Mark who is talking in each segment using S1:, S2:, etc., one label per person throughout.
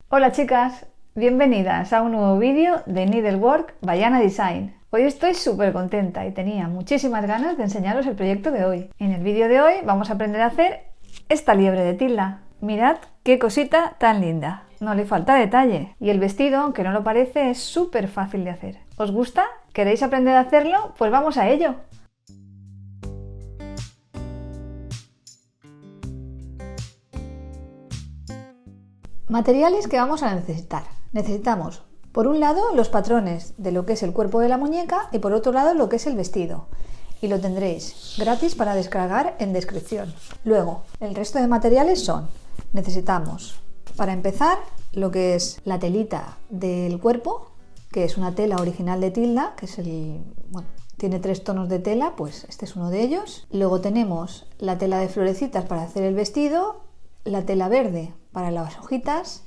S1: Hola chicas, bienvenidas a un nuevo vídeo de Needlework by Anna Design. Hoy estoy súper contenta y tenía muchísimas ganas de enseñaros el proyecto de hoy. En el vídeo de hoy vamos a aprender a hacer esta liebre de tilda. Mirad qué cosita tan linda, no le falta detalle. Y el vestido, aunque no lo parece, es súper fácil de hacer. ¿Os gusta? ¿Queréis aprender a hacerlo? Pues vamos a ello. Materiales que vamos a necesitar. Necesitamos, por un lado, los patrones de lo que es el cuerpo de la muñeca y por otro lado lo que es el vestido. Y lo tendréis gratis para descargar en descripción. Luego, el resto de materiales son, necesitamos, para empezar, lo que es la telita del cuerpo, que es una tela original de tilda, que es tiene 3 tonos de tela, pues este es uno de ellos. Luego tenemos la tela de florecitas para hacer el vestido, la tela verde para las hojitas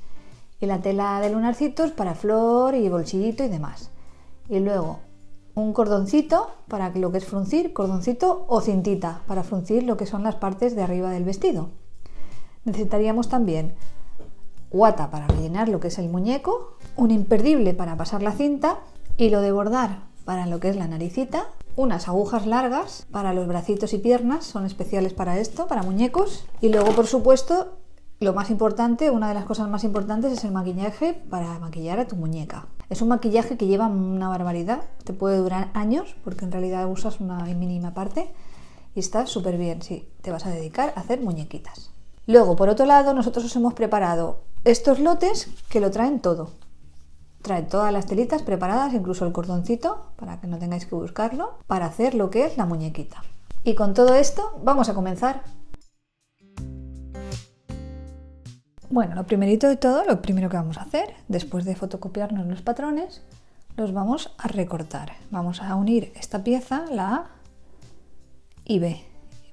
S1: y la tela de lunarcitos para flor y bolsillito y demás. Y luego un cordoncito para lo que es fruncir, cordoncito o cintita para fruncir lo que son las partes de arriba del vestido. Necesitaríamos también guata para rellenar lo que es el muñeco, un imperdible para pasar la cinta, hilo de bordar para lo que es la naricita, unas agujas largas para los bracitos y piernas, son especiales para esto, para muñecos, y luego por supuesto lo más importante, una de las cosas más importantes es el maquillaje para maquillar a tu muñeca. Es un maquillaje que lleva una barbaridad, te puede durar años porque en realidad usas una mínima parte y está súper bien si te vas a dedicar a hacer muñequitas. Luego, por otro lado, nosotros os hemos preparado estos lotes que lo traen todo. Trae todas las telitas preparadas, incluso el cordoncito, para que no tengáis que buscarlo, para hacer lo que es la muñequita. Y con todo esto vamos a comenzar. Bueno, lo primerito de todo, lo primero que vamos a hacer, después de fotocopiarnos los patrones, los vamos a recortar. Vamos a unir esta pieza, la A y B.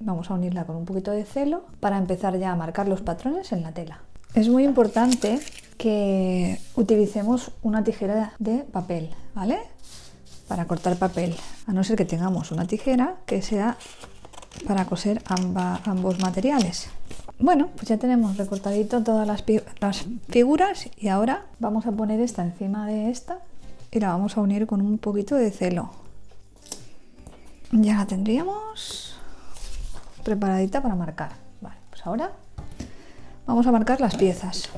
S1: Vamos a unirla con un poquito de celo para empezar ya a marcar los patrones en la tela. Es muy importante que utilicemos una tijera de papel, ¿vale? Para cortar papel, a no ser que tengamos una tijera que sea para coser ambos materiales. Bueno, pues ya tenemos recortadito todas las figuras y ahora vamos a poner esta encima de esta y la vamos a unir con un poquito de celo. Ya la tendríamos preparadita para marcar. Vale, pues ahora vamos a marcar las piezas.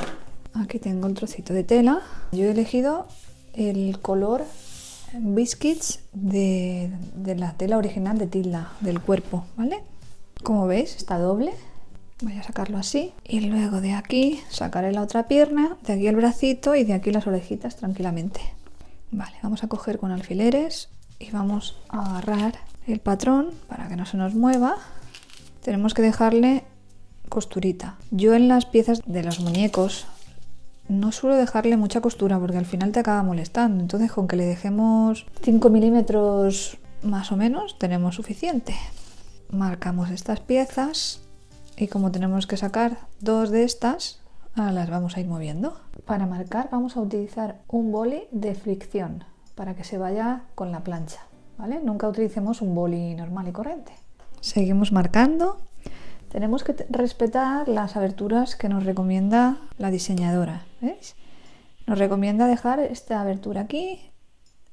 S1: Aquí tengo el trocito de tela. Yo he elegido el color Biscuits de la tela original de tilda, del cuerpo, ¿vale? Como veis, está doble. Voy a sacarlo así y luego de aquí sacaré la otra pierna, de aquí el bracito y de aquí las orejitas tranquilamente. Vale, vamos a coger con alfileres y vamos a agarrar el patrón para que no se nos mueva. Tenemos que dejarle costurita. Yo en las piezas de los muñecos no suelo dejarle mucha costura porque al final te acaba molestando. Entonces con que le dejemos 5 milímetros más o menos tenemos suficiente. Marcamos estas piezas y como tenemos que sacar 2 de estas, ahora las vamos a ir moviendo. Para marcar vamos a utilizar un boli de fricción para que se vaya con la plancha, ¿vale? Nunca utilicemos un boli normal y corriente. Seguimos marcando. Tenemos que respetar las aberturas que nos recomienda la diseñadora, ¿veis? Nos recomienda dejar esta abertura aquí,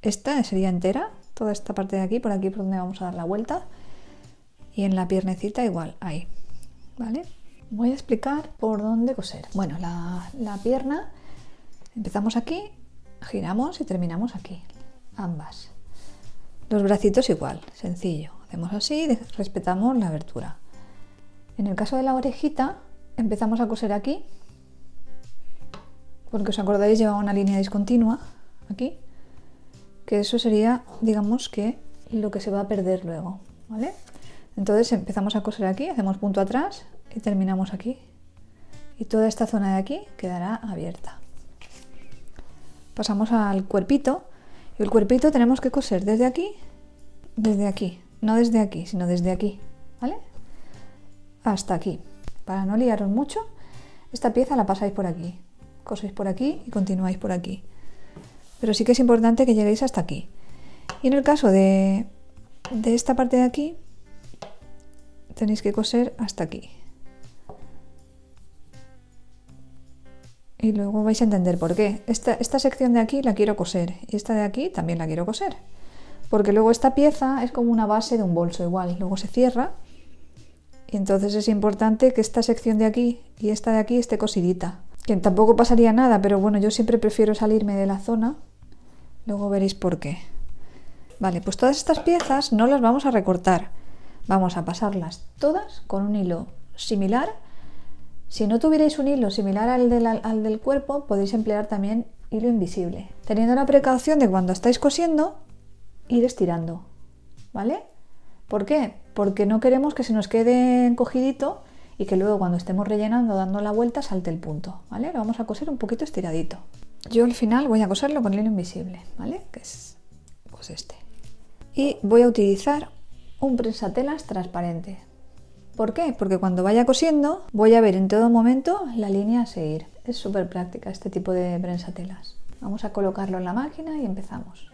S1: esta sería entera, toda esta parte de aquí por donde vamos a dar la vuelta, y en la piernecita igual, ahí, ¿vale? Voy a explicar por dónde coser. Bueno, la pierna, empezamos aquí, giramos y terminamos aquí, ambas. Los bracitos igual, sencillo, hacemos así, respetamos la abertura. En el caso de la orejita, empezamos a coser aquí, porque os acordáis llevaba una línea discontinua aquí, que eso sería, digamos que lo que se va a perder luego, ¿vale? Entonces empezamos a coser aquí, hacemos punto atrás y terminamos aquí. Y toda esta zona de aquí quedará abierta. Pasamos al cuerpito, y el cuerpito tenemos que coser desde aquí, no desde aquí, sino desde aquí, ¿vale? Hasta aquí. Para no liaros mucho, esta pieza la pasáis por aquí, coséis por aquí y continuáis por aquí. Pero sí que es importante que lleguéis hasta aquí. Y en el caso de esta parte de aquí, tenéis que coser hasta aquí. Y luego vais a entender por qué. Esta sección de aquí la quiero coser y esta de aquí también la quiero coser. Porque luego esta pieza es como una base de un bolso igual. Luego se cierra y entonces es importante que esta sección de aquí y esta de aquí esté cosidita. Que tampoco pasaría nada, pero bueno, yo siempre prefiero salirme de la zona. Luego veréis por qué. Vale, pues todas estas piezas no las vamos a recortar. Vamos a pasarlas todas con un hilo similar. Si no tuvierais un hilo similar al del cuerpo, podéis emplear también hilo invisible, teniendo la precaución de cuando estáis cosiendo, ir estirando, ¿vale? ¿Por qué? Porque no queremos que se nos quede encogidito y que luego cuando estemos rellenando, dando la vuelta, salte el punto, ¿vale? Lo vamos a coser un poquito estiradito. Yo al final voy a coserlo con hilo invisible, ¿vale? Que es pues este. Y voy a utilizar un prensatelas transparente. ¿Por qué? Porque cuando vaya cosiendo voy a ver en todo momento la línea a seguir. Es súper práctica este tipo de prensatelas. Vamos a colocarlo en la máquina y empezamos.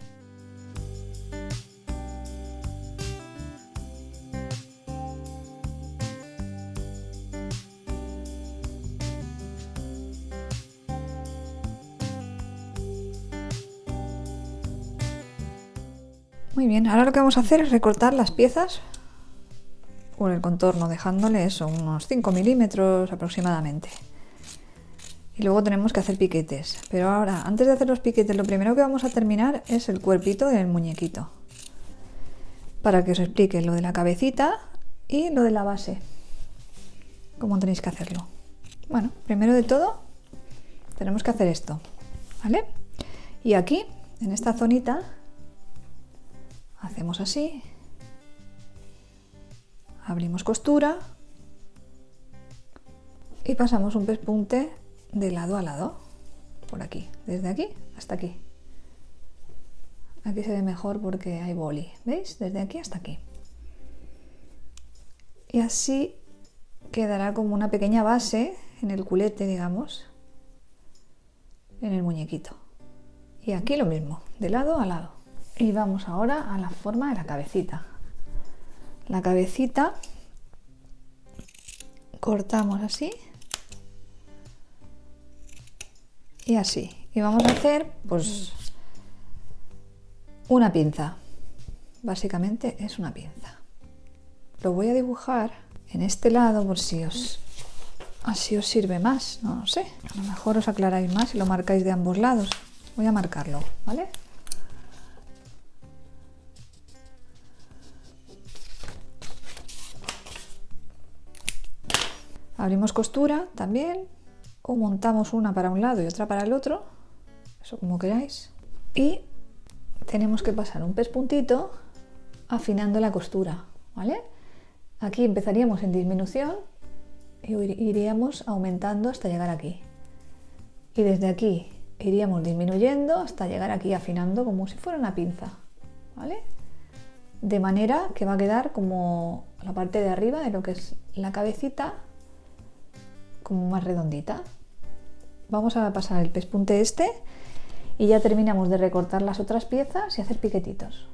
S1: Muy bien, ahora lo que vamos a hacer es recortar las piezas por el contorno, dejándole eso, unos 5 milímetros aproximadamente. Y luego tenemos que hacer piquetes. Pero ahora, antes de hacer los piquetes, lo primero que vamos a terminar es el cuerpito del muñequito. Para que os explique lo de la cabecita y lo de la base. Cómo tenéis que hacerlo. Bueno, primero de todo, tenemos que hacer esto, ¿vale? Y aquí, en esta zonita, hacemos así. Abrimos costura y pasamos un pespunte de lado a lado, por aquí, desde aquí hasta aquí. Aquí se ve mejor porque hay boli, ¿veis? Desde aquí hasta aquí. Y así quedará como una pequeña base en el culete, digamos, en el muñequito. Y aquí lo mismo, de lado a lado. Y vamos ahora a la forma de la cabecita. La cabecita cortamos así y así. Y vamos a hacer pues una pinza. Básicamente es una pinza. Lo voy a dibujar en este lado por si así os sirve más. No lo sé. A lo mejor os aclaráis más si lo marcáis de ambos lados. Voy a marcarlo, ¿vale? Abrimos costura también, o montamos una para un lado y otra para el otro, eso como queráis. Y tenemos que pasar un pespuntito afinando la costura, ¿vale? Aquí empezaríamos en disminución y iríamos aumentando hasta llegar aquí. Y desde aquí iríamos disminuyendo hasta llegar aquí afinando como si fuera una pinza, ¿vale? De manera que va a quedar como la parte de arriba de lo que es la cabecita, como más redondita. Vamos a pasar el pespunte este y ya terminamos de recortar las otras piezas y hacer piquetitos.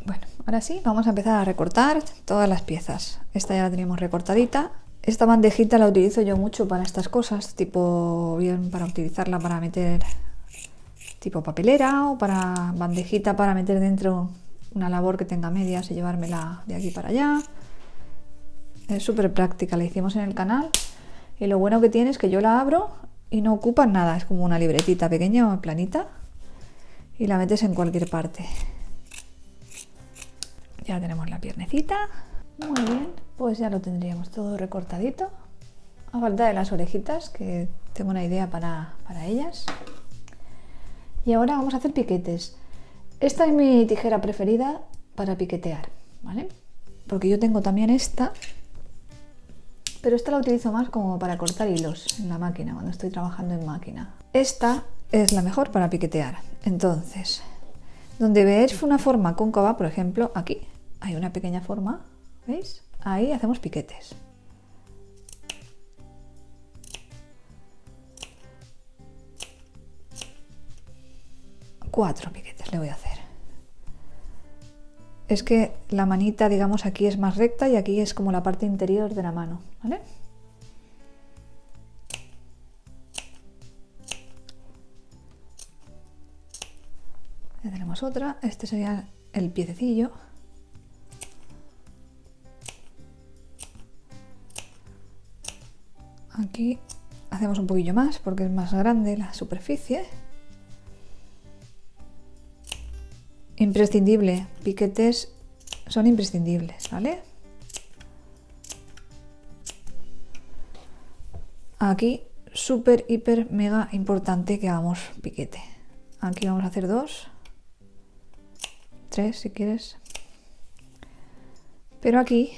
S1: Bueno, ahora sí, vamos a empezar a recortar todas las piezas. Esta ya la teníamos recortadita. Esta bandejita la utilizo yo mucho para estas cosas, tipo bien para utilizarla para meter tipo papelera o para bandejita para meter dentro una labor que tenga medias y llevármela de aquí para allá. Es súper práctica, la hicimos en el canal y lo bueno que tiene es que yo la abro y no ocupa nada, es como una libretita pequeña o planita y la metes en cualquier parte. Ya tenemos la piernecita, muy bien, pues ya lo tendríamos todo recortadito, a falta de las orejitas que tengo una idea para ellas. Y ahora vamos a hacer piquetes. Esta es mi tijera preferida para piquetear, ¿vale? Porque yo tengo también esta, pero esta la utilizo más como para cortar hilos en la máquina, cuando estoy trabajando en máquina. Esta es la mejor para piquetear. Entonces, donde veáis una forma cóncava, por ejemplo, aquí hay una pequeña forma, ¿veis? Ahí hacemos piquetes. 4 piquetes le voy a hacer. Es que la manita, digamos, aquí es más recta y aquí es como la parte interior de la mano, ¿vale? Ya tenemos otra. Este sería el piececillo. Aquí hacemos un poquillo más porque es más grande la superficie. Imprescindible, piquetes son imprescindibles, ¿vale? Aquí súper, hiper, mega importante que hagamos piquete. Aquí vamos a hacer 2, 3 si quieres. Pero aquí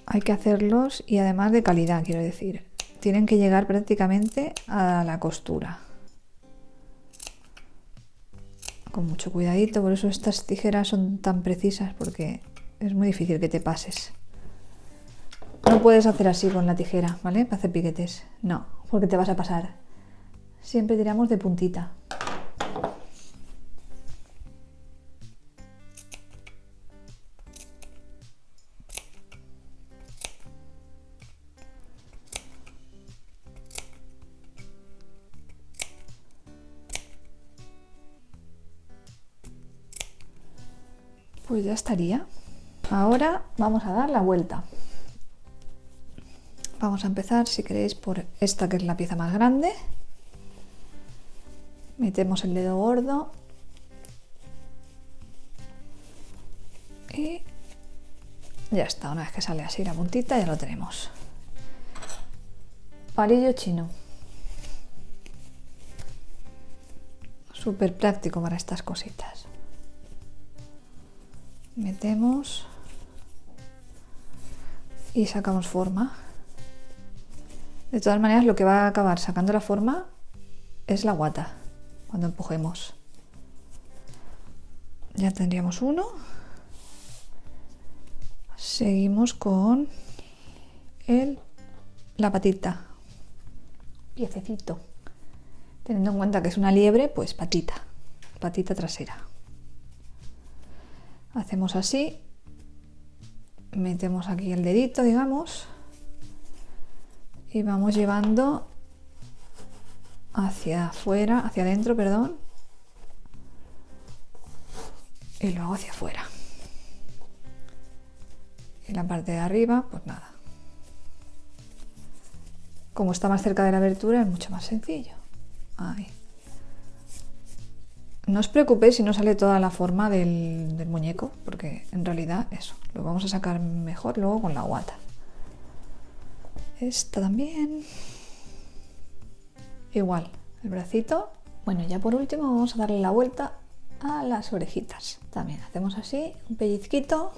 S1: hay que hacerlos y además de calidad, quiero decir. Tienen que llegar prácticamente a la costura. Con mucho cuidadito, por eso estas tijeras son tan precisas, porque es muy difícil que te pases. No puedes hacer así con la tijera, ¿vale? Para hacer piquetes. No, porque te vas a pasar. Siempre tiramos de puntita. Pues ya estaría. Ahora vamos a dar la vuelta. Vamos a empezar, si queréis, por esta que es la pieza más grande. Metemos el dedo gordo y ya está. Una vez que sale así la puntita ya lo tenemos. Palillo chino. Súper práctico para estas cositas. Metemos y sacamos forma. De todas maneras, lo que va a acabar sacando la forma es la guata cuando empujemos. Ya tendríamos uno. Seguimos con la patita, piececito. Teniendo en cuenta que es una liebre, pues patita trasera. Hacemos así, metemos aquí el dedito, digamos, y vamos llevando hacia afuera, hacia adentro, perdón, y luego hacia afuera. Y la parte de arriba, pues nada. Como está más cerca de la abertura, es mucho más sencillo. Ahí. No os preocupéis si no sale toda la forma del muñeco, porque en realidad eso, lo vamos a sacar mejor luego con la guata. Esta también. Igual, el bracito. Bueno, ya por último vamos a darle la vuelta a las orejitas. También hacemos así, un pellizquito.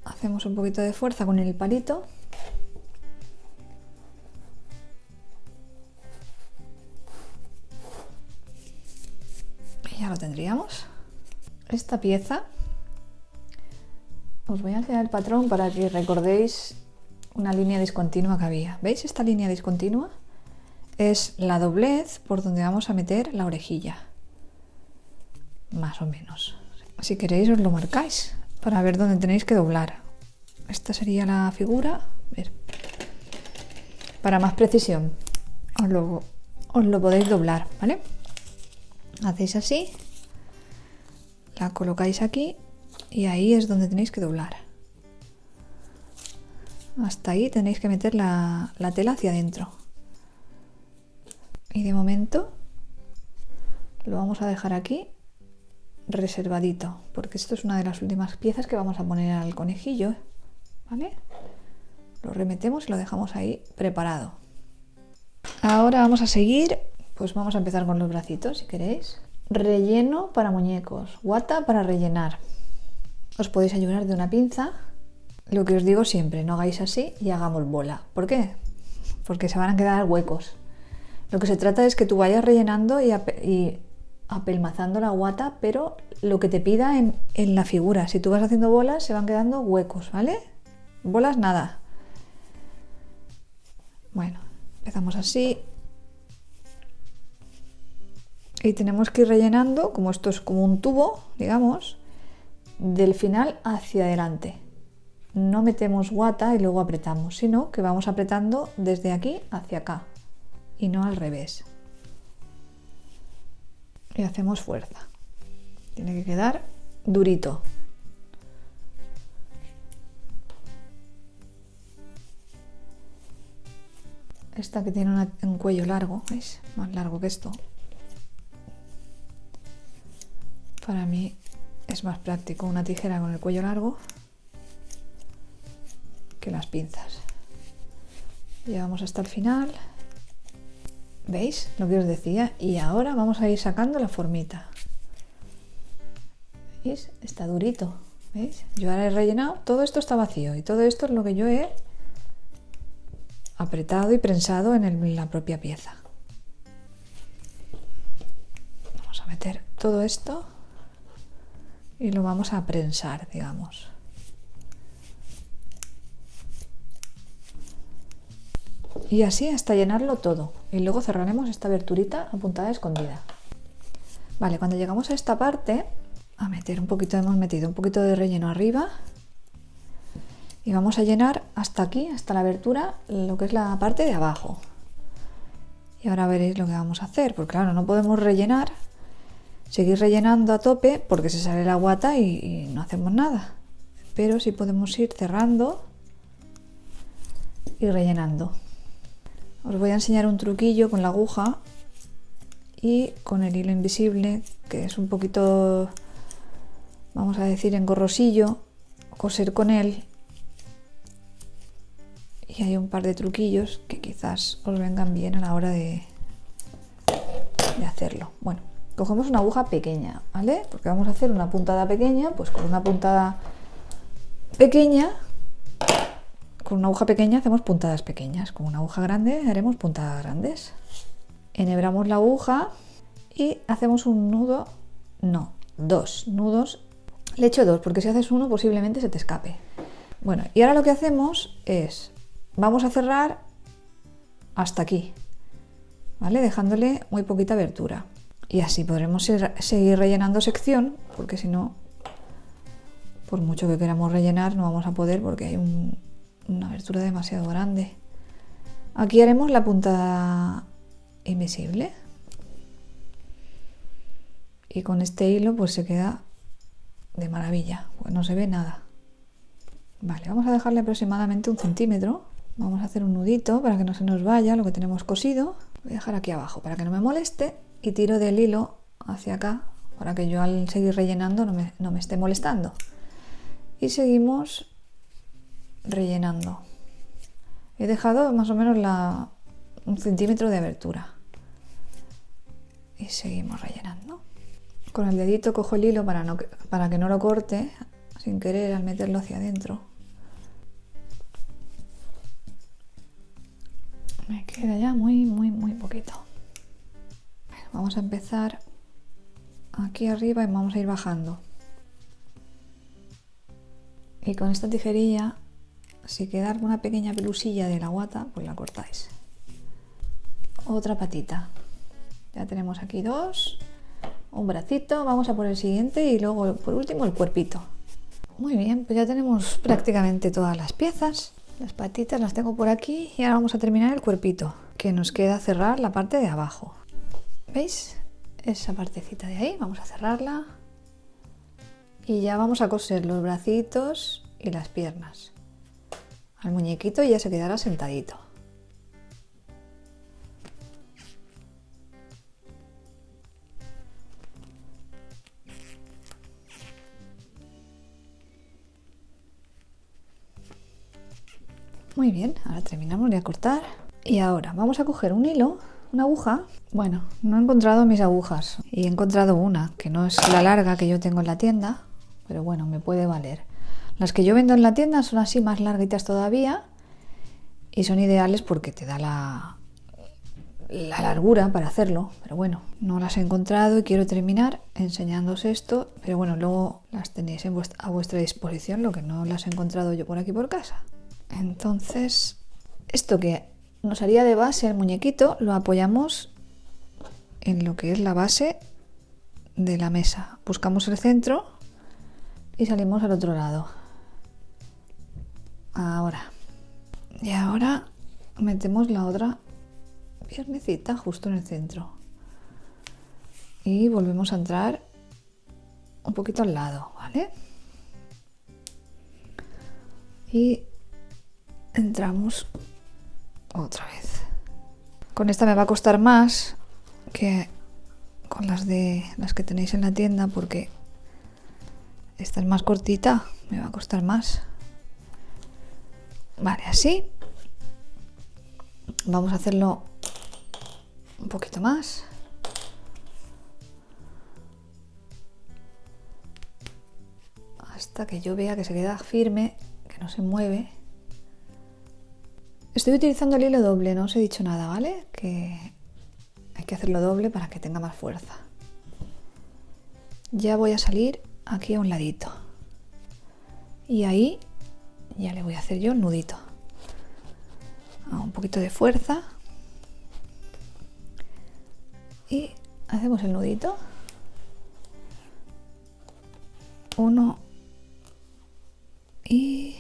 S1: Hacemos un poquito de fuerza con el palito. Ya lo tendríamos. Esta pieza, os voy a enseñar el patrón para que recordéis una línea discontinua que había. ¿Veis esta línea discontinua? Es la doblez por donde vamos a meter la orejilla. Más o menos. Si queréis os lo marcáis para ver dónde tenéis que doblar. Esta sería la figura. A ver. Para más precisión os lo podéis doblar, ¿vale? Hacéis así, la colocáis aquí y ahí es donde tenéis que doblar. Hasta ahí tenéis que meter la tela hacia adentro. Y de momento lo vamos a dejar aquí reservadito, porque esto es una de las últimas piezas que vamos a poner al conejillo, ¿vale? Lo remetemos y lo dejamos ahí preparado. Ahora vamos a seguir. Pues vamos a empezar con los bracitos, si queréis. Relleno para muñecos, guata para rellenar. Os podéis ayudar de una pinza. Lo que os digo siempre, no hagáis así y hagamos bola. ¿Por qué? Porque se van a quedar huecos. Lo que se trata es que tú vayas rellenando y apelmazando la guata, pero lo que te pida en la figura. Si tú vas haciendo bolas, se van quedando huecos, ¿vale? Bolas nada. Bueno, Empezamos así. Y tenemos que ir rellenando, como esto es como un tubo, digamos, del final hacia adelante. No metemos guata y luego apretamos, sino que vamos apretando desde aquí hacia acá y no al revés. Y hacemos fuerza. Tiene que quedar durito. Esta que tiene un cuello largo, ¿veis? Más largo que esto. Para mí es más práctico una tijera con el cuello largo que las pinzas. Llevamos hasta el final. ¿Veis lo que os decía? Y ahora vamos a ir sacando la formita. ¿Veis? Está durito. ¿Veis? Yo ahora he rellenado. Todo esto está vacío y todo esto es lo que yo he apretado y prensado en la propia pieza. Vamos a meter todo esto y lo vamos a prensar, digamos. Y así hasta llenarlo todo. Y luego cerraremos esta aberturita a puntada escondida. Vale, cuando llegamos a esta parte, a meter un poquito, hemos metido un poquito de relleno arriba. Y vamos a llenar hasta aquí, hasta la abertura, lo que es la parte de abajo. Y ahora veréis lo que vamos a hacer, porque claro, no podemos rellenar, seguir rellenando a tope, porque se sale la guata y no hacemos nada. Pero sí podemos ir cerrando y rellenando. Os voy a enseñar un truquillo con la aguja y con el hilo invisible, que es un poquito, vamos a decir, engorrosillo, coser con él. Y hay un par de truquillos que quizás os vengan bien a la hora de hacerlo. Bueno, cogemos una aguja pequeña, ¿vale? Porque vamos a hacer una puntada pequeña, pues con una puntada pequeña, con una aguja pequeña hacemos puntadas pequeñas, con una aguja grande haremos puntadas grandes. Enhebramos la aguja y hacemos un nudo, no, 2 nudos. Le he hecho 2 porque si haces uno posiblemente se te escape. Bueno, y ahora lo que hacemos es, vamos a cerrar hasta aquí, ¿vale? Dejándole muy poquita abertura. Y así podremos seguir rellenando sección, porque si no, por mucho que queramos rellenar, no vamos a poder porque hay una abertura demasiado grande. Aquí haremos la puntada invisible. Y con este hilo pues se queda de maravilla, pues no se ve nada. Vale, vamos a dejarle aproximadamente 1 centímetro. Vamos a hacer un nudito para que no se nos vaya lo que tenemos cosido. Voy a dejar aquí abajo para que no me moleste y tiro del hilo hacia acá para que yo al seguir rellenando no me esté molestando. Y seguimos rellenando. He dejado más o menos 1 centímetro de abertura. Y seguimos rellenando. Con el dedito cojo el hilo para que no lo corte sin querer al meterlo hacia adentro. Me queda ya muy poquito. Vamos a empezar aquí arriba y vamos a ir bajando. Y con esta tijerilla, si queda alguna pequeña pelusilla de la guata, pues la cortáis. Otra patita. Ya tenemos aquí 2. Un bracito, vamos a por el siguiente y luego por último el cuerpito. Muy bien, pues ya tenemos prácticamente todas las piezas. Las patitas las tengo por aquí y ahora vamos a terminar el cuerpito, que nos queda cerrar la parte de abajo. ¿Veis? Esa partecita de ahí, vamos a cerrarla. Y ya vamos a coser los bracitos y las piernas. Al muñequito ya se quedará sentadito. Muy bien, ahora terminamos de cortar. Y ahora vamos a coger un hilo, una aguja. Bueno, no he encontrado mis agujas y he encontrado una que no es la larga que yo tengo en la tienda, pero bueno, me puede valer. Las que yo vendo en la tienda son así más larguitas todavía y son ideales porque te da la largura para hacerlo, pero bueno, no las he encontrado y quiero terminar enseñándoos esto, pero bueno, luego las tenéis a vuestra disposición, lo que no las he encontrado yo por aquí por casa. Entonces, esto que nos haría de base el muñequito, lo apoyamos en lo que es la base de la mesa. Buscamos el centro y salimos al otro lado. Ahora. Y ahora metemos la otra piernecita justo en el centro. Y volvemos a entrar un poquito al lado, ¿vale? Y entramos otra vez. Con esta me va a costar más que con las que tenéis en la tienda, porque esta es más cortita, me va a costar más. Vale, así. Vamos a hacerlo un poquito más. Hasta que yo vea que se queda firme, que no se mueve. Estoy utilizando el hilo doble, no os he dicho nada, ¿vale? Que hay que hacerlo doble para que tenga más fuerza. Ya voy a salir aquí a un ladito. Y ahí ya le voy a hacer yo el nudito. Un poquito de fuerza. Y hacemos el nudito. 1 y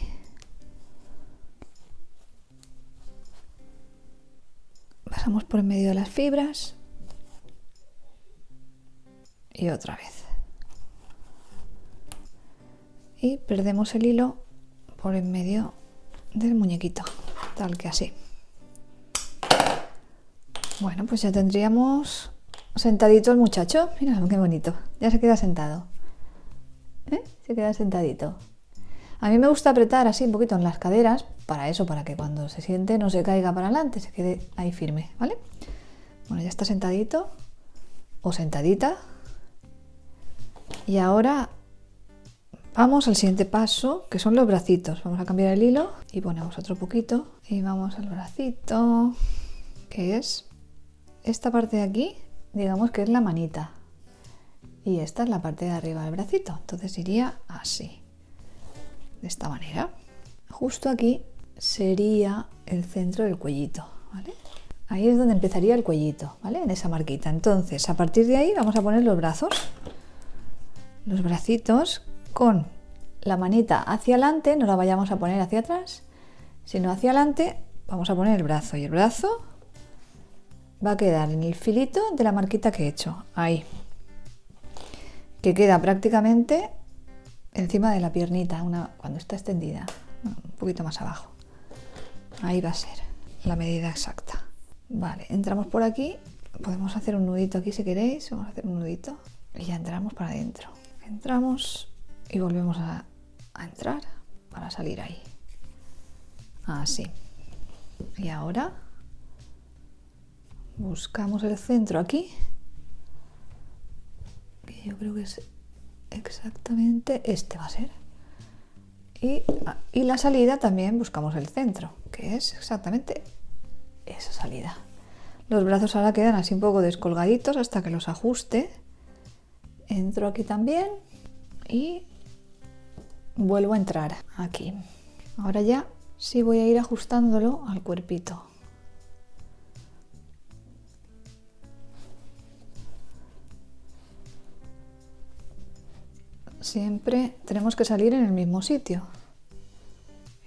S1: pasamos por en medio de las fibras y otra vez. Y perdemos el hilo por en medio del muñequito, tal que así. Bueno, pues ya tendríamos sentadito el muchacho. Mira qué bonito, ya se queda sentado. Se queda sentadito. A mí me gusta apretar así un poquito en las caderas, para eso, para que cuando se siente no se caiga para adelante, se quede ahí firme, ¿vale? Bueno, ya está sentadito o sentadita. Y ahora vamos al siguiente paso, que son los bracitos. Vamos a cambiar el hilo y ponemos otro poquito y vamos al bracito, que es esta parte de aquí, digamos que es la manita. Y esta es la parte de arriba del bracito. Entonces iría así, de esta manera. Justo aquí sería el centro del cuellito, ¿vale? Ahí es donde empezaría el cuellito, ¿vale? En esa marquita. Entonces, a partir de ahí vamos a poner los brazos. Los bracitos con la manita hacia adelante, no la vayamos a poner hacia atrás, sino hacia adelante vamos a poner el brazo. Y el brazo va a quedar en el filito de la marquita que he hecho, ahí. Que queda prácticamente encima de la piernita, cuando está extendida, un poquito más abajo. Ahí va a ser la medida exacta. Vale, entramos por aquí, podemos hacer un nudito aquí si queréis, vamos a hacer un nudito y ya entramos para adentro. Entramos y volvemos a entrar para salir ahí. Así. Y ahora buscamos el centro aquí, que yo creo que es exactamente este va a ser. Y la salida también buscamos el centro, que es exactamente esa salida. Los brazos ahora quedan así un poco descolgaditos hasta que los ajuste. Entro aquí también y vuelvo a entrar aquí. Ahora ya sí voy a ir ajustándolo al cuerpito. Siempre tenemos que salir en el mismo sitio,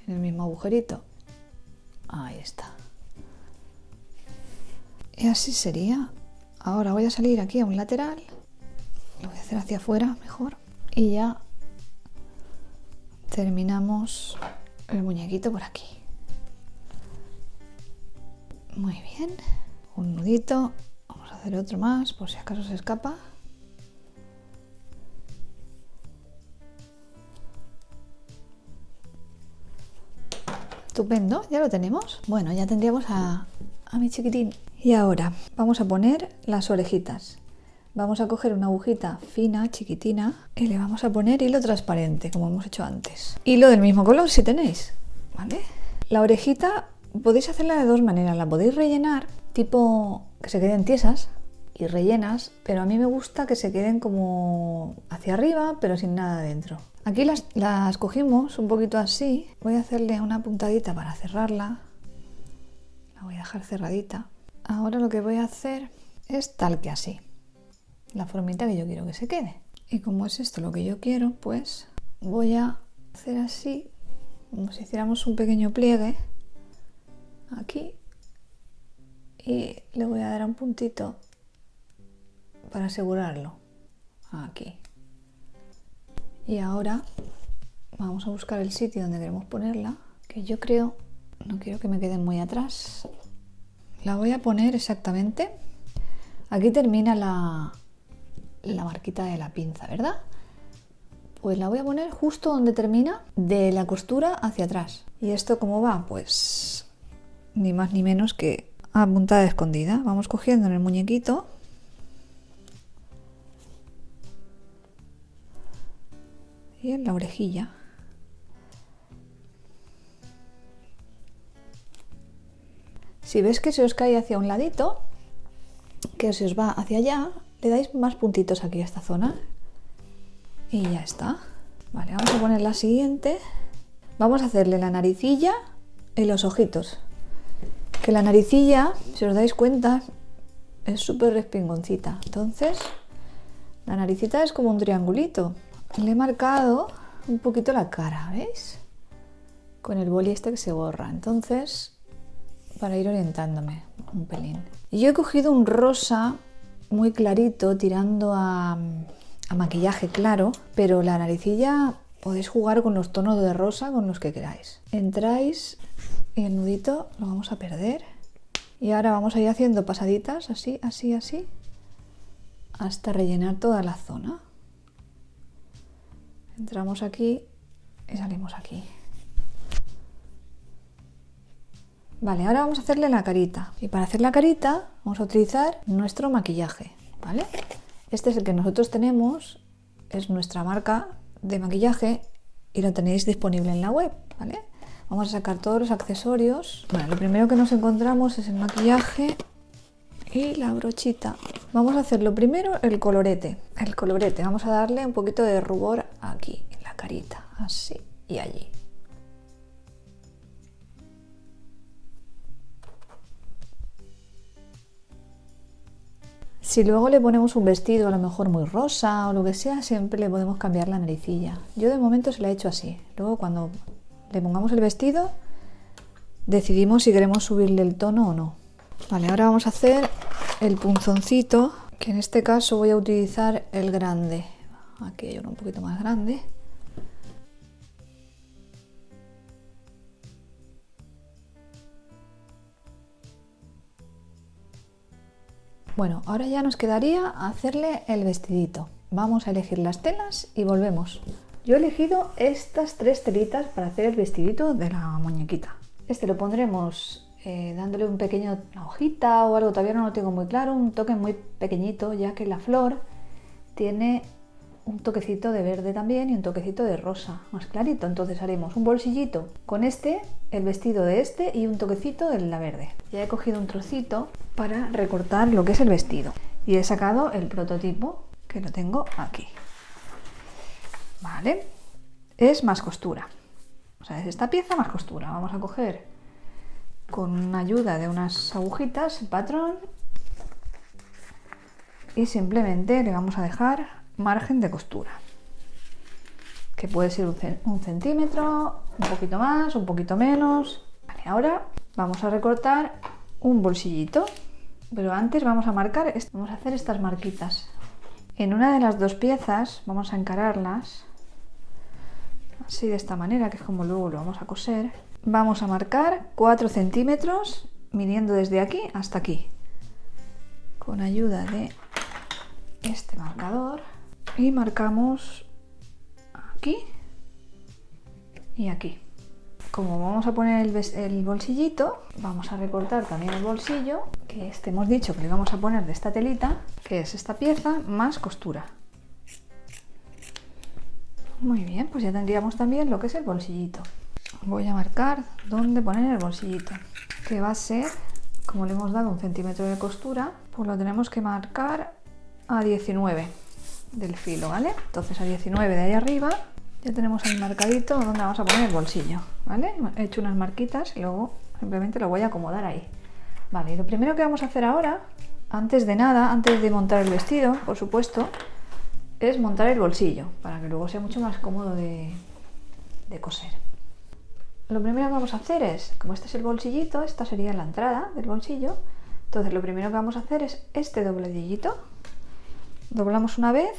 S1: en el mismo agujerito. Ahí está. Y así sería. Ahora voy a salir aquí a un lateral. Lo voy a hacer hacia afuera mejor. Y ya terminamos el muñequito por aquí. Muy bien. Un nudito. Vamos a hacer otro más por si acaso se escapa. Estupendo, ya lo tenemos. Bueno, ya tendríamos a mi chiquitín. Y ahora vamos a poner las orejitas. Vamos a coger una agujita fina, chiquitina, y le vamos a poner hilo transparente, como hemos hecho antes. Hilo del mismo color si tenéis, ¿vale? La orejita podéis hacerla de dos maneras. La podéis rellenar, tipo que se queden tiesas y rellenas, pero a mí me gusta que se queden como hacia arriba, pero sin nada dentro. Aquí las cogimos un poquito así. Voy a hacerle una puntadita para cerrarla. La voy a dejar cerradita. Ahora lo que voy a hacer es tal que así. La formita que yo quiero que se quede. Y como es esto lo que yo quiero, pues voy a hacer así, como si hiciéramos un pequeño pliegue aquí. Y le voy a dar un puntito para asegurarlo. Aquí. Y ahora vamos a buscar el sitio donde queremos ponerla, que yo creo, no quiero que me queden muy atrás. La voy a poner exactamente. Aquí termina la marquita de la pinza, ¿verdad? Pues la voy a poner justo donde termina de la costura hacia atrás. ¿Y esto cómo va? Pues ni más ni menos que a puntada escondida. Vamos cogiendo en el muñequito y en la orejilla. Si ves que se os cae hacia un ladito, que se os va hacia allá, le dais más puntitos aquí a esta zona y ya está. Vale, vamos a poner la siguiente. Vamos a hacerle la naricilla y los ojitos. Que la naricilla, si os dais cuenta, es súper respingoncita. Entonces, la naricita es como un triangulito. Le he marcado un poquito la cara, ¿veis? Con el boli este que se borra. Entonces, para ir orientándome un pelín. Y yo he cogido un rosa muy clarito, tirando a maquillaje claro, pero la naricilla podéis jugar con los tonos de rosa con los que queráis. Entráis y el nudito lo vamos a perder. Y ahora vamos a ir haciendo pasaditas, así, así, así, hasta rellenar toda la zona. Entramos aquí y salimos aquí. Vale, ahora vamos a hacerle la carita. Y para hacer la carita vamos a utilizar nuestro maquillaje, ¿vale? Este es el que nosotros tenemos, es nuestra marca de maquillaje y lo tenéis disponible en la web, ¿vale? Vamos a sacar todos los accesorios. Bueno, lo primero que nos encontramos es el maquillaje y la brochita. Vamos a hacer lo primero el colorete. El colorete, vamos a darle un poquito de rubor aquí, en la carita, así y allí. Si luego le ponemos un vestido a lo mejor muy rosa o lo que sea, siempre le podemos cambiar la naricilla. Yo de momento se la he hecho así. Luego cuando le pongamos el vestido, decidimos si queremos subirle el tono o no. Vale, ahora vamos a hacer el punzoncito, que en este caso voy a utilizar el grande. Aquí hay uno un poquito más grande. Bueno, ahora ya nos quedaría hacerle el vestidito. Vamos a elegir las telas y volvemos. Yo he elegido estas 3 telitas para hacer el vestidito de la muñequita. Este lo pondremos dándole un pequeño, una hojita o algo, todavía no lo tengo muy claro, un toque muy pequeñito, ya que la flor tiene un toquecito de verde también y un toquecito de rosa, más clarito. Entonces haremos un bolsillito con este, el vestido de este y un toquecito de la verde. Ya he cogido un trocito para recortar lo que es el vestido y he sacado el prototipo, que lo tengo aquí. Vale, es más costura, o sea, es esta pieza más costura. Vamos a coger con ayuda de unas agujitas el patrón y simplemente le vamos a dejar margen de costura, que puede ser un centímetro, un poquito más, un poquito menos. Vale, ahora vamos a recortar un bolsillito, pero antes vamos a marcar, vamos a hacer estas marquitas. En una de las 2 piezas vamos a encararlas así, de esta manera, que es como luego lo vamos a coser. Vamos a marcar 4 centímetros midiendo desde aquí hasta aquí, con ayuda de este marcador, y marcamos aquí y aquí. Como vamos a poner el bolsillito, vamos a recortar también el bolsillo, que este hemos dicho que le vamos a poner de esta telita, que es esta pieza más costura. Muy bien, pues ya tendríamos también lo que es el bolsillito. Voy a marcar dónde poner el bolsillito, que va a ser, como le hemos dado un centímetro de costura, pues lo tenemos que marcar a 19 del filo, ¿vale? Entonces a 19 de ahí arriba ya tenemos ahí marcadito donde vamos a poner el bolsillo, ¿vale? He hecho unas marquitas y luego simplemente lo voy a acomodar ahí. Vale, y lo primero que vamos a hacer ahora, antes de nada, antes de montar el vestido, por supuesto, es montar el bolsillo, para que luego sea mucho más cómodo de coser. Lo primero que vamos a hacer es, como este es el bolsillito, esta sería la entrada del bolsillo, entonces lo primero que vamos a hacer es este dobladillito, doblamos una vez,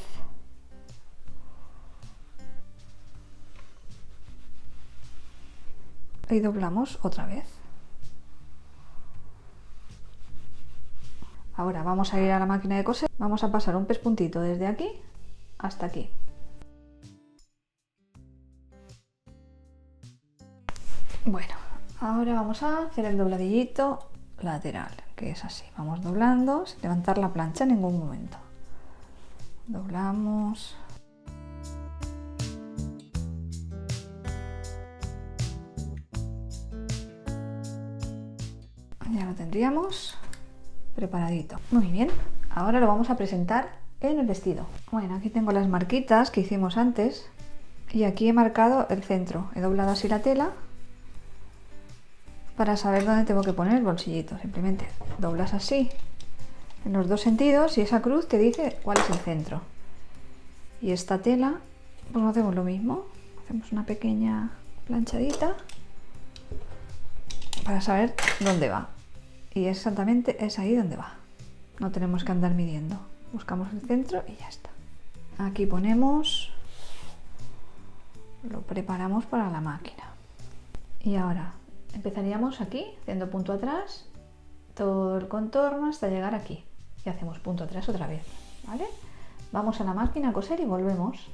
S1: y doblamos otra vez. Ahora vamos a ir a la máquina de coser, vamos a pasar un pespuntito desde aquí hasta aquí. Bueno, ahora vamos a hacer el dobladillito lateral, que es así. Vamos doblando, sin levantar la plancha en ningún momento. Doblamos. Ya lo tendríamos preparadito. Muy bien, ahora lo vamos a presentar en el vestido. Bueno, aquí tengo las marquitas que hicimos antes y aquí he marcado el centro. He doblado así la tela para saber dónde tengo que poner el bolsillito. Simplemente doblas así en los dos sentidos y esa cruz te dice cuál es el centro. Y esta tela, pues hacemos lo mismo. Hacemos una pequeña planchadita para saber dónde va. Y exactamente es ahí donde va. No tenemos que andar midiendo. Buscamos el centro y ya está. Aquí ponemos, lo preparamos para la máquina. Y ahora empezaríamos aquí, haciendo punto atrás, todo el contorno hasta llegar aquí. Y hacemos punto atrás otra vez, ¿vale? Vamos a la máquina a coser y volvemos.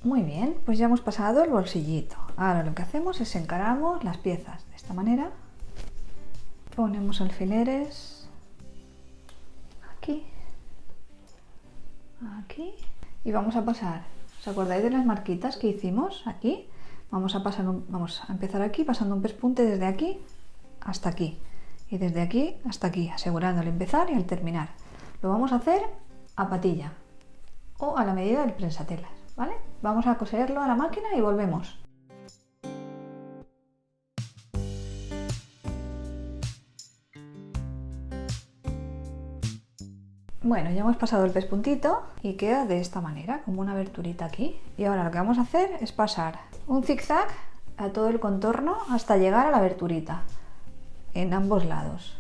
S1: Muy bien, pues ya hemos pasado el bolsillito. Ahora lo que hacemos es encaramos las piezas de esta manera. Ponemos alfileres aquí, aquí y vamos a pasar. ¿Os acordáis de las marquitas que hicimos aquí? Vamos a empezar aquí pasando un pespunte desde aquí hasta aquí y desde aquí hasta aquí, asegurando al empezar y al terminar. Lo vamos a hacer a patilla o a la medida del prensatelas, ¿vale? Vamos a coserlo a la máquina y volvemos. Bueno, ya hemos pasado el pespuntito y queda de esta manera, como una aberturita aquí. Y ahora lo que vamos a hacer es pasar un zigzag a todo el contorno hasta llegar a la aberturita, en ambos lados.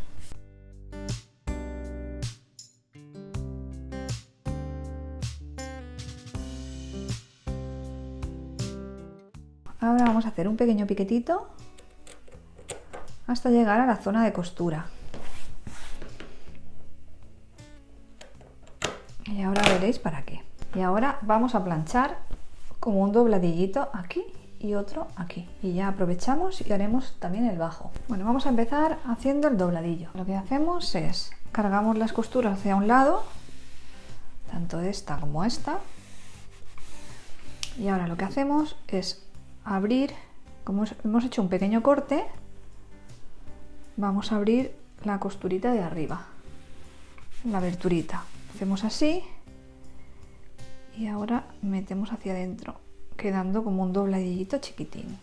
S1: Ahora vamos a hacer un pequeño piquetito hasta llegar a la zona de costura. Y ahora veréis para qué. Y ahora vamos a planchar como un dobladillito aquí y otro aquí. Y ya aprovechamos y haremos también el bajo. Bueno, vamos a empezar haciendo el dobladillo. Lo que hacemos es cargamos las costuras hacia un lado, tanto esta como esta. Y ahora lo que hacemos es abrir, como hemos hecho un pequeño corte, vamos a abrir la costurita de arriba, la aberturita. Hacemos así y ahora metemos hacia adentro, quedando como un dobladillito chiquitín,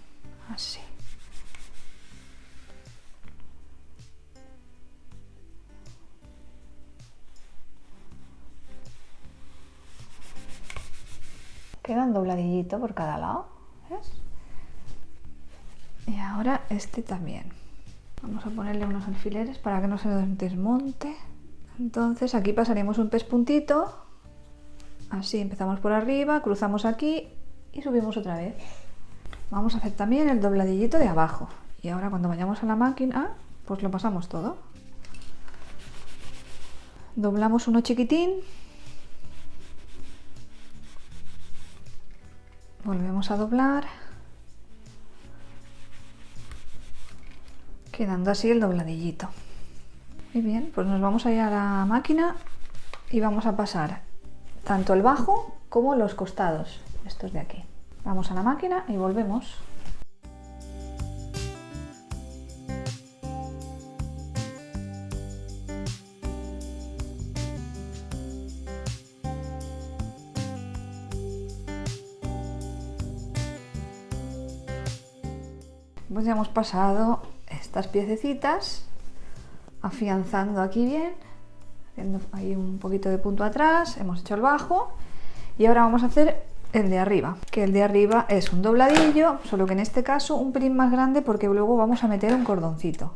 S1: así. Queda un dobladillito por cada lado, ¿ves? Y ahora este también. Vamos a ponerle unos alfileres para que no se desmonte. Entonces aquí pasaremos un pespuntito, así empezamos por arriba, cruzamos aquí y subimos otra vez. Vamos a hacer también el dobladillito de abajo y ahora cuando vayamos a la máquina pues lo pasamos todo. Doblamos uno chiquitín, volvemos a doblar, quedando así el dobladillito. Muy bien, pues nos vamos a ir a la máquina y vamos a pasar tanto el bajo como los costados, estos de aquí. Vamos a la máquina y volvemos. Pues ya hemos pasado estas piececitas, afianzando aquí bien, haciendo ahí un poquito de punto atrás, hemos hecho el bajo y ahora vamos a hacer el de arriba, que el de arriba es un dobladillo, solo que en este caso un pelín más grande porque luego vamos a meter un cordoncito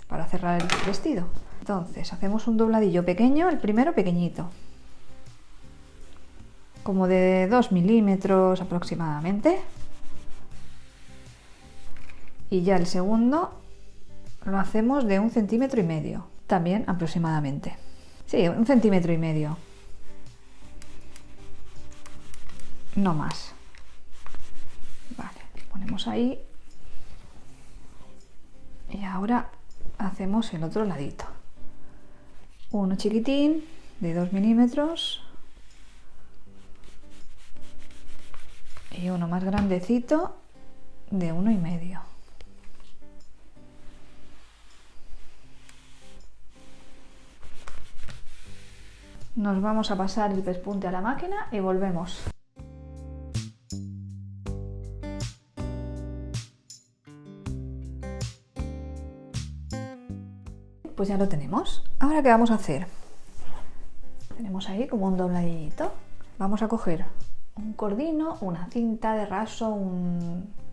S1: para cerrar el vestido. Entonces hacemos un dobladillo pequeño, el primero pequeñito, como de 2 milímetros aproximadamente. Y ya el segundo lo hacemos de 1,5 centímetros, también aproximadamente. Sí, 1,5 centímetros. No más. Vale, ponemos ahí. Y ahora hacemos el otro ladito. Uno chiquitín de 2 milímetros. Y uno más grandecito de 1,5. Nos vamos a pasar el pespunte a la máquina y volvemos. Pues ya lo tenemos. Ahora, ¿qué vamos a hacer? Tenemos ahí como un dobladito. Vamos a coger un cordino, una cinta de raso,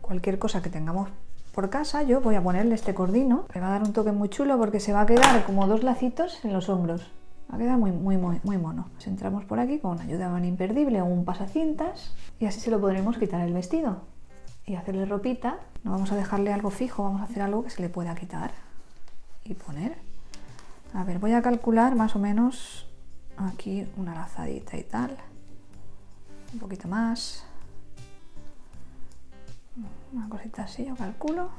S1: cualquier cosa que tengamos por casa. Yo voy a ponerle este cordino. Le va a dar un toque muy chulo porque se va a quedar como 2 lacitos en los hombros. Va a quedar muy mono. Pues entramos por aquí con ayuda de un imperdible o un pasacintas y así se lo podremos quitar el vestido y hacerle ropita. No vamos a dejarle algo fijo, vamos a hacer algo que se le pueda quitar y poner. A ver, voy a calcular más o menos aquí una lazadita y tal. Un poquito más. Una cosita así, yo calculo.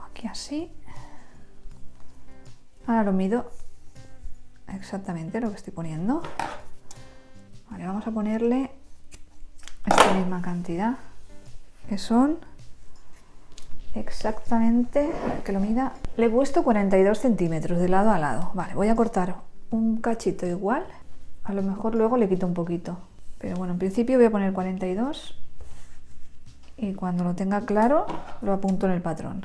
S1: Aquí así. Ahora lo mido exactamente lo que estoy poniendo. Vale, vamos a ponerle esta misma cantidad, que son exactamente, que lo mida, le he puesto 42 centímetros de lado a lado. Vale, voy a cortar un cachito igual, a lo mejor luego le quito un poquito, pero bueno, en principio voy a poner 42 y cuando lo tenga claro lo apunto en el patrón.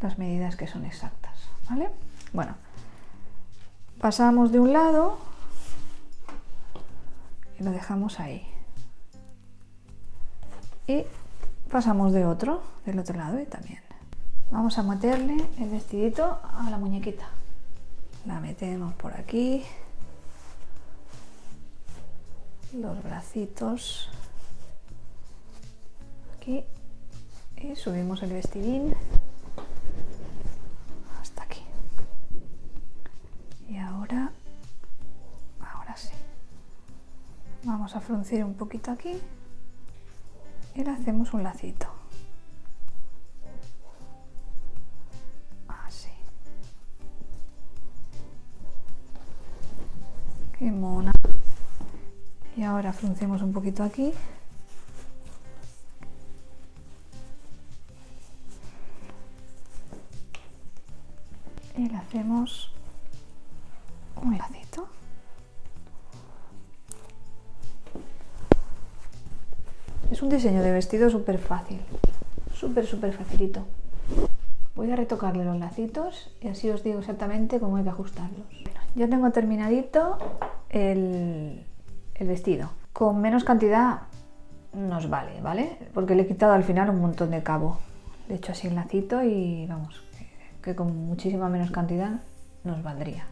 S1: Las medidas que son exactas, ¿vale? Bueno, pasamos de un lado y lo dejamos ahí. Y pasamos del otro lado y también. Vamos a meterle el vestidito a la muñequita. La metemos por aquí. Los bracitos. Aquí. Y subimos el vestidín. Y ahora sí. Vamos a fruncir un poquito aquí y le hacemos un lacito. Así. Qué mona. Y ahora fruncimos un poquito aquí. Y le hacemos un lacito. Es un diseño de vestido súper fácil, súper facilito. Voy a retocarle los lacitos y así os digo exactamente cómo hay que ajustarlos. Bueno, ya tengo terminadito el vestido. Con menos cantidad nos vale, ¿vale? Porque le he quitado al final un montón de cabo. Le he hecho así el lacito y vamos, que con muchísima menos cantidad nos valdría.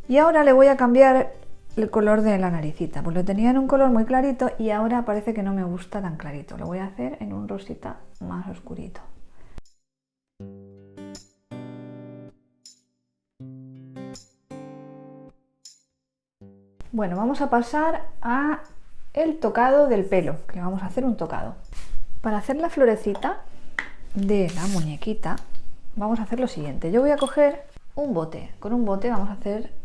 S1: Y ahora le voy a cambiar el color de la naricita, pues lo tenía en un color muy clarito y ahora parece que no me gusta tan clarito. Lo voy a hacer en un rosita más oscurito. Bueno, vamos a pasar a el tocado del pelo, que le vamos a hacer un tocado. Para hacer la florecita de la muñequita vamos a hacer lo siguiente. Yo voy a coger un bote, con un bote vamos a hacer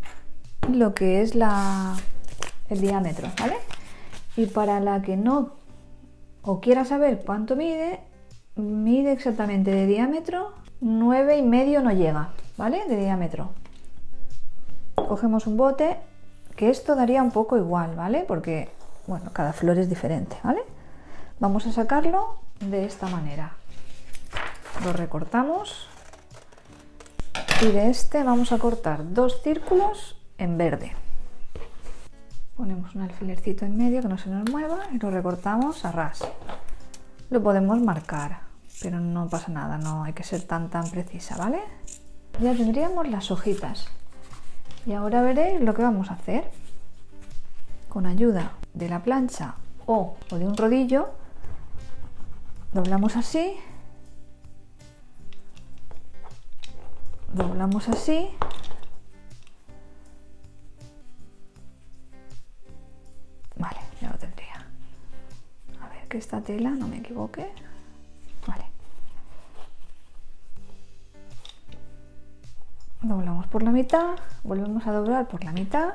S1: lo que es el diámetro, ¿vale? Y para la que no o quiera saber cuánto mide exactamente de diámetro 9,5 no llega, ¿vale? De diámetro. Cogemos un bote que esto daría un poco igual, ¿vale? Porque, bueno, cada flor es diferente, ¿vale? Vamos a sacarlo de esta manera. Lo recortamos y de este vamos a cortar 2 círculos en verde. Ponemos un alfilercito en medio que no se nos mueva y lo recortamos a ras. Lo podemos marcar, pero no pasa nada, no hay que ser tan precisa, ¿vale? Ya tendríamos las hojitas. Y ahora veréis lo que vamos a hacer. Con ayuda de la plancha o de un rodillo, doblamos así, doblamos así, vale, ya lo tendría. A ver que esta tela no me equivoque, vale. Doblamos por la mitad, volvemos a doblar por la mitad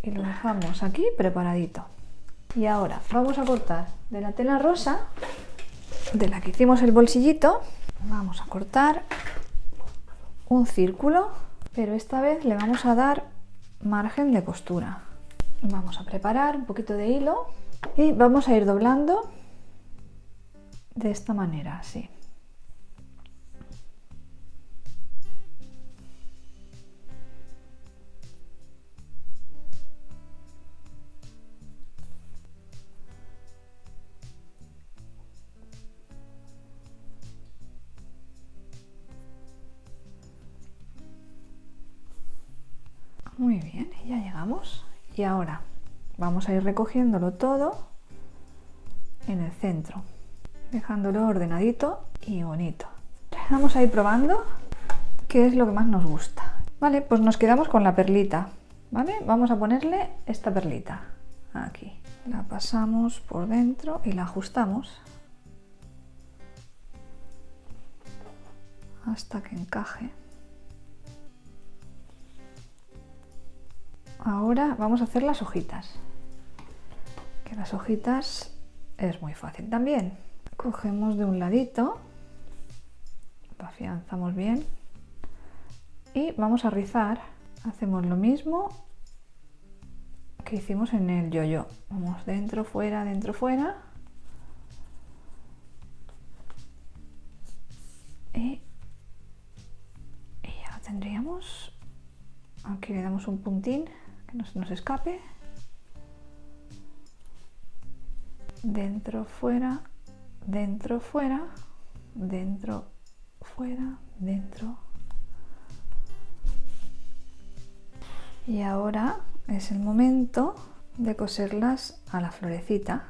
S1: y lo dejamos aquí preparadito. Y ahora vamos a cortar de la tela rosa, de la que hicimos el bolsillito, vamos a cortar un círculo, pero esta vez le vamos a dar margen de costura. Vamos a preparar un poquito de hilo y vamos a ir doblando de esta manera, así. Muy bien, ya llegamos. Y ahora vamos a ir recogiéndolo todo en el centro, dejándolo ordenadito y bonito. Vamos a ir probando qué es lo que más nos gusta. Vale, pues nos quedamos con la perlita, ¿vale? Vamos a ponerle esta perlita aquí. La pasamos por dentro y la ajustamos hasta que encaje. Ahora vamos a hacer las hojitas, que las hojitas es muy fácil también. Cogemos de un ladito, lo afianzamos bien y vamos a rizar. Hacemos lo mismo que hicimos en el yo-yo. Vamos dentro, fuera, dentro, fuera. Y ya lo tendríamos. Aquí le damos un puntín que no se nos escape. Dentro, fuera, dentro, fuera, dentro, fuera, dentro. Y ahora es el momento de coserlas a la florecita.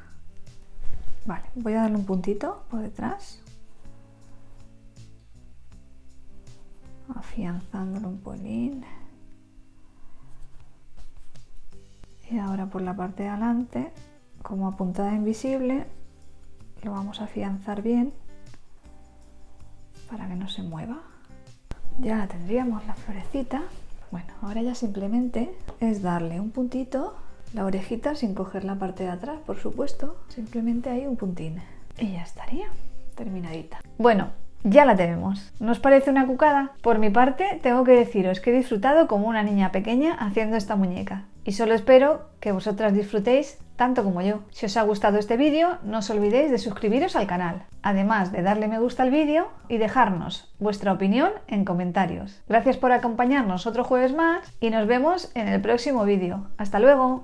S1: Vale, voy a darle un puntito por detrás, afianzándolo un polín. Y ahora por la parte de adelante, como a puntada invisible, lo vamos a afianzar bien para que no se mueva. Ya tendríamos la florecita. Bueno, ahora ya simplemente es darle un puntito, la orejita sin coger la parte de atrás, por supuesto, simplemente ahí un puntín. Y ya estaría terminadita. Bueno, ya la tenemos. ¿No os parece una cucada? Por mi parte, tengo que deciros que he disfrutado como una niña pequeña haciendo esta muñeca. Y solo espero que vosotras disfrutéis tanto como yo. Si os ha gustado este vídeo, no os olvidéis de suscribiros al canal, además de darle me gusta al vídeo y dejarnos vuestra opinión en comentarios. Gracias por acompañarnos otro jueves más y nos vemos en el próximo vídeo. ¡Hasta luego!